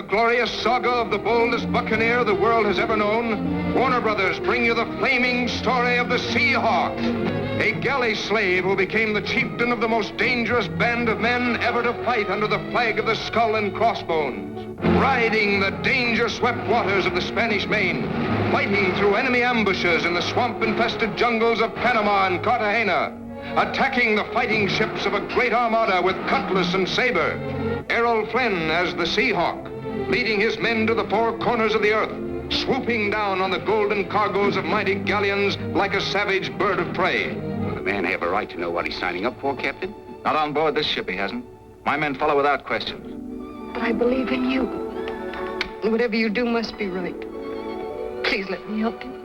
glorious saga of the boldest buccaneer the world has ever known, Warner Brothers bring you the flaming story of the Sea Hawk, a galley slave who became the chieftain of the most dangerous band of men ever to fight under the flag of the Skull and Crossbones, riding the danger-swept waters of the Spanish Main, fighting through enemy ambushes in the swamp-infested jungles of Panama and Cartagena, attacking the fighting ships of a great armada with cutlass and saber. Errol Flynn as the Sea Hawk, leading his men to the four corners of the earth, swooping down on the golden cargoes of mighty galleons like a savage bird of prey. Will the man have a right to know what he's signing up for, Captain? Not on board this ship, he hasn't. My men follow without questions. But I believe in you. Whatever you do must be right. Please let me help you.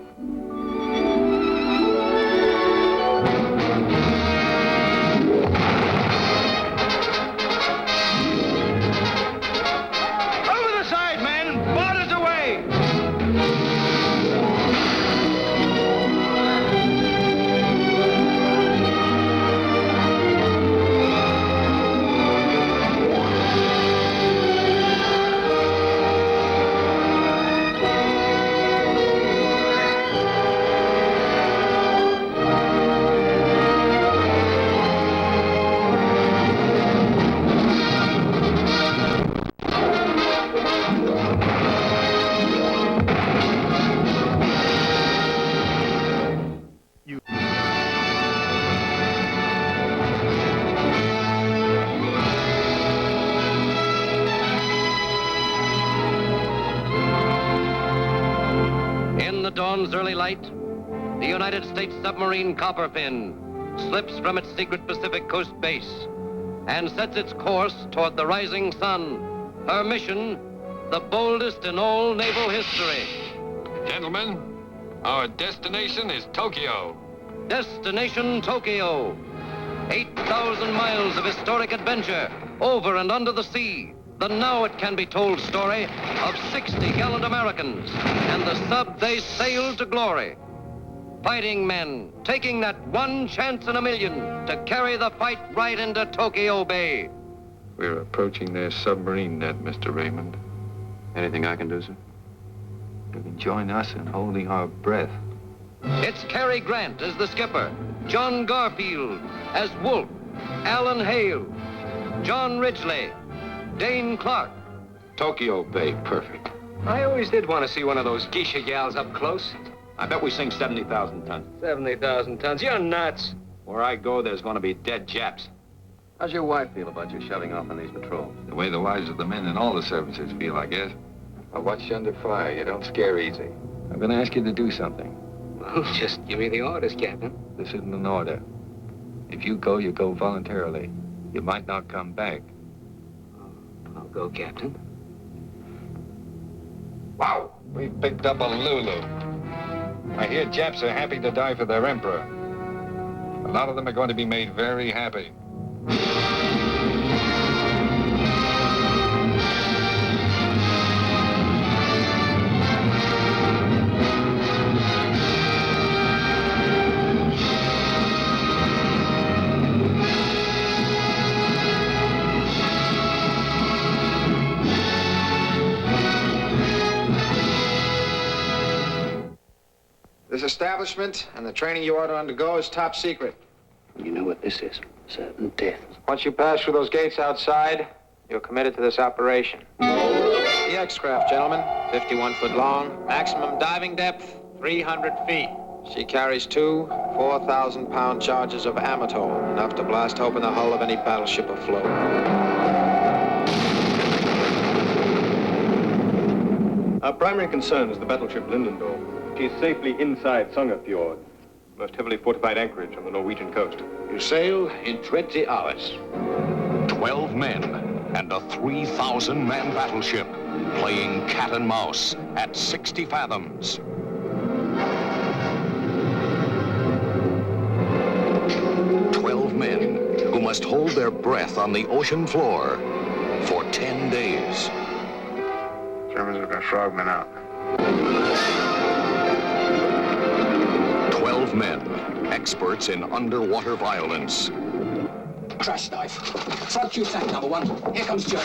Dawn's early light, the United States submarine Copperfin slips from its secret Pacific coast base and sets its course toward the rising sun. Her mission, the boldest in all naval history. Gentlemen, our destination is Tokyo. Destination Tokyo. 8,000 miles of historic adventure over and under the sea. The now-it-can-be-told story of 60 gallant Americans and the sub they sailed to glory. Fighting men taking that one chance in a million to carry the fight right into Tokyo Bay. We're approaching their submarine net, Mr. Raymond. Anything I can do, sir? You can join us in holding our breath. It's Cary Grant as the skipper, John Garfield as Wolfe, Alan Hale, John Ridgely, Dane Clark. Tokyo Bay, perfect. I always did want to see one of those geisha gals up close. I bet we sink 70,000 tons. 70,000 tons. You're nuts. Where I go, there's going to be dead Japs. How's your wife feel about you shoving off on these patrols? The way the wives of the men in all the services feel, I guess. I watch you under fire. You don't scare easy. I'm going to ask you to do something. Well, just give me the orders, Captain. This isn't an order. If you go voluntarily. You might not come back. I'll go, Captain. Wow, we picked up a Lulu. I hear Japs are happy to die for their emperor. A lot of them are going to be made very happy. This establishment and the training you ought to undergo is top secret. You know what this is? Certain death. Once you pass through those gates outside, you're committed to this operation. The X-craft, gentlemen, 51 foot long, maximum diving depth, 300 feet. She carries two 4,000-pound charges of amatol, enough to blast open the hull of any battleship afloat. Our primary concern is the battleship Lindendorf. She is safely inside Songafjord, most heavily fortified anchorage on the Norwegian coast. You sail in 20 hours. 12 men and a 3,000-man battleship playing cat and mouse at 60 fathoms. Men who must hold their breath on the ocean floor for 10 days. Germans are going to frogmen out. 12 men, experts in underwater violence. Crash dive. Front Q tank, number one. Here comes Joe.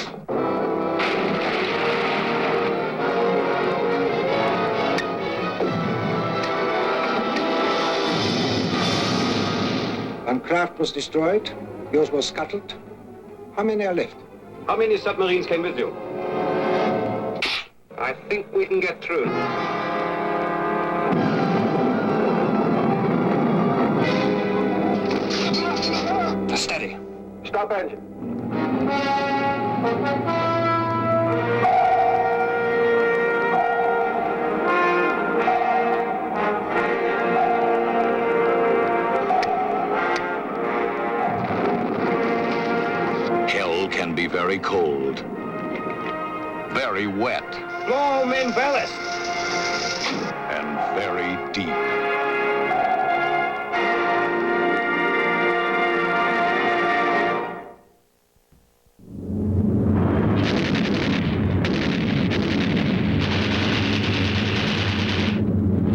craft was destroyed. Yours was scuttled. How many are left? How many submarines came with you? I think we can get through. Steady. Stop engine. Hell can be very cold, very wet, Blow men ballast. and very deep.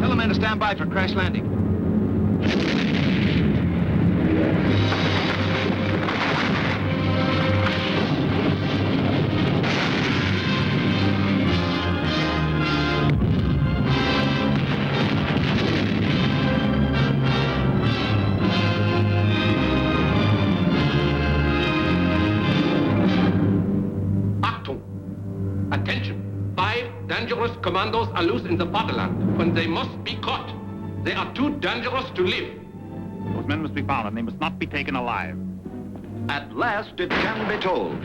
Tell the men to stand by for crash landing. Attention! 5 dangerous commandos are loose in the fatherland, and they must be caught. They are too dangerous to live. Those men must be found, and they must not be taken alive. At last it can be told.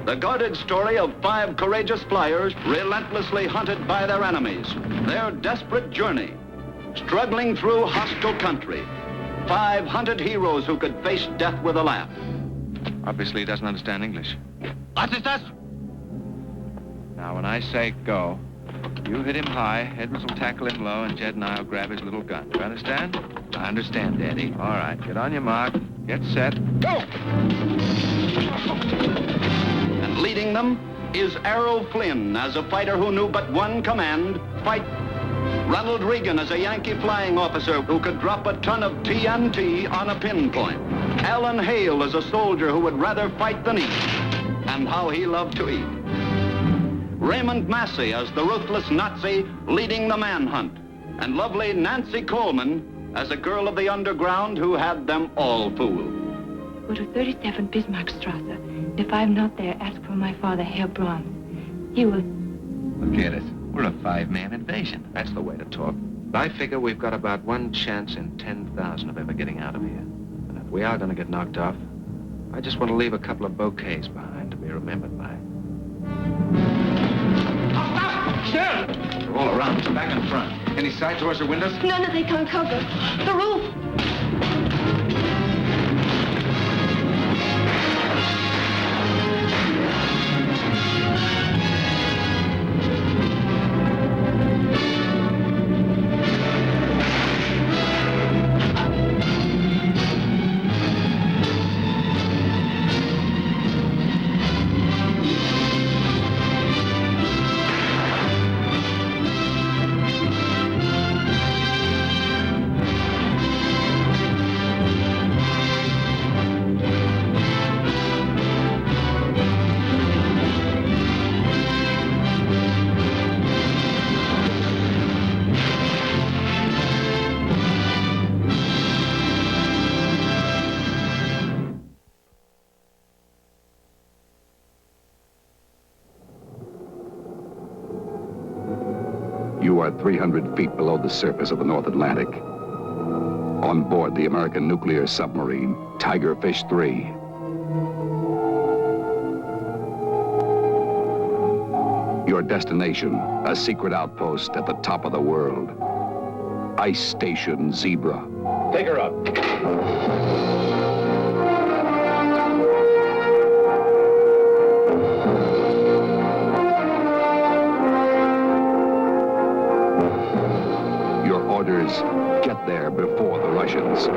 The guarded story of 5 courageous flyers relentlessly hunted by their enemies. Their desperate journey, struggling through hostile country. 5 hunted heroes who could face death with a laugh. Obviously, he doesn't understand English. What is that? Now, when I say go, you hit him high, Edwards will tackle him low, and Jed and I will grab his little gun. Do you understand? I understand, Daddy. All right, get on your mark, get set, go! And leading them is Errol Flynn as a fighter who knew but one command, fight. Ronald Reagan as a Yankee flying officer who could drop a ton of TNT on a pinpoint. Alan Hale as a soldier who would rather fight than eat, and how he loved to eat. Raymond Massey as the ruthless Nazi leading the manhunt, and lovely Nancy Coleman as a girl of the underground who had them all fooled. Go to 37 Bismarckstrasse. If I'm not there, ask for my father, Herr Braun. He will... Forget it. We're a 5-man invasion. That's the way to talk. I figure we've got about 1 chance in 10,000 of ever getting out of here. And if we are going to get knocked off, I just want to leave a couple of bouquets behind to be remembered by. They're all around us, back and front. Any side doors or windows? None of they can cover. The roof. You are 300 feet below the surface of the North Atlantic. On board the American nuclear submarine, Tigerfish 3. Your destination, a secret outpost at the top of the world. Ice Station Zebra. Take her up. Orders, get there before the Russians.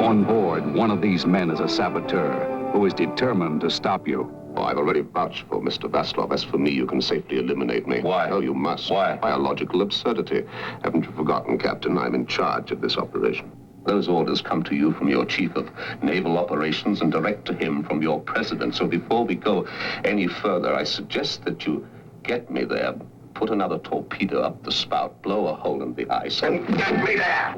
On board, one of these men is a saboteur who is determined to stop you. Oh, I've already vouched for Mr. Vaslov. As for me, you can safely eliminate me. Why? Oh, you must. Why? Biological absurdity. Haven't you forgotten, Captain? I'm in charge of this operation. Those orders come to you from your chief of naval operations and direct to him from your president. So before we go any further, I suggest that you get me there Put another torpedo up the spout, blow a hole in the ice, and get me there!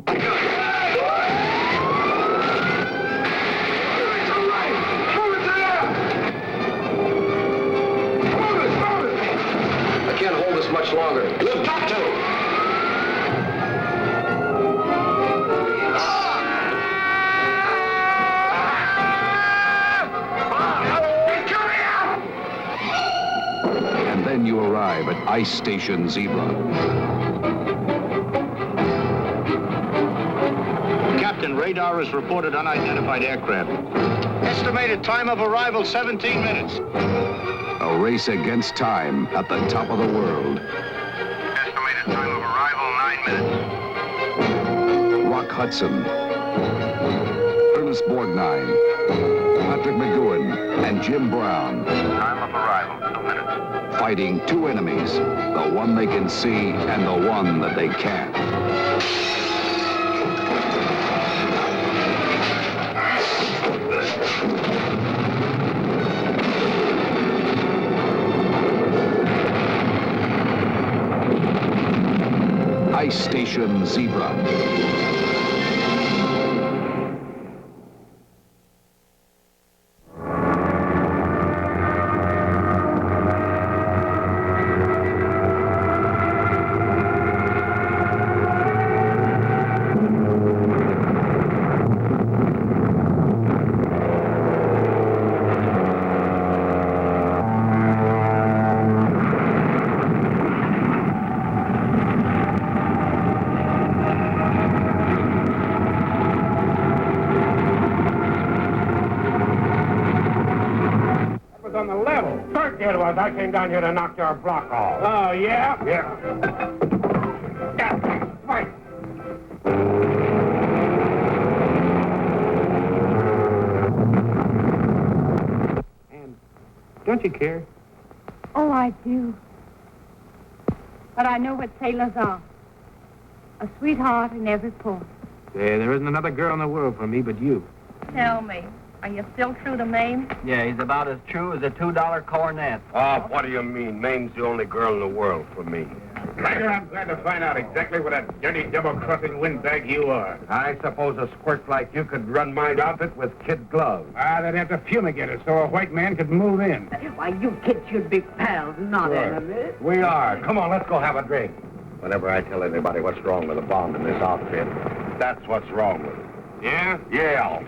I can't hold this much longer. You've got to! And then you arrive at Ice Station Zebra. Captain, radar has reported unidentified aircraft. Estimated time of arrival, 17 minutes. A race against time at the top of the world. Estimated time of arrival, 9 minutes. Rock Hudson, Ernest Borgnine, Patrick McGowan, and Jim Brown. Time of arrival, 2 minutes. Fighting two enemies, the one they can see and the one that they can't. Ice Station Zebra. I came down here to knock your block off. Oh, yeah? Yeah. Yeah, fight. And don't you care? Oh, I do. But I know what sailors are. A sweetheart in every port. There isn't another girl in the world for me but you. Tell me, are you still true to Mame? Yeah, he's about as true as a $2 cornet. Oh, what do you mean? Mame's the only girl in the world for me. Later, I'm glad to find out exactly what a dirty, double-crossing windbag you are. I suppose a squirt like you could run my outfit with kid gloves. They'd have to fumigate it so a white man could move in. Why, you kids should be pals, not enemies. We are. Come on, let's go have a drink. Whenever I tell anybody what's wrong with a bomb in this outfit, that's what's wrong with it. Yeah? Yeah.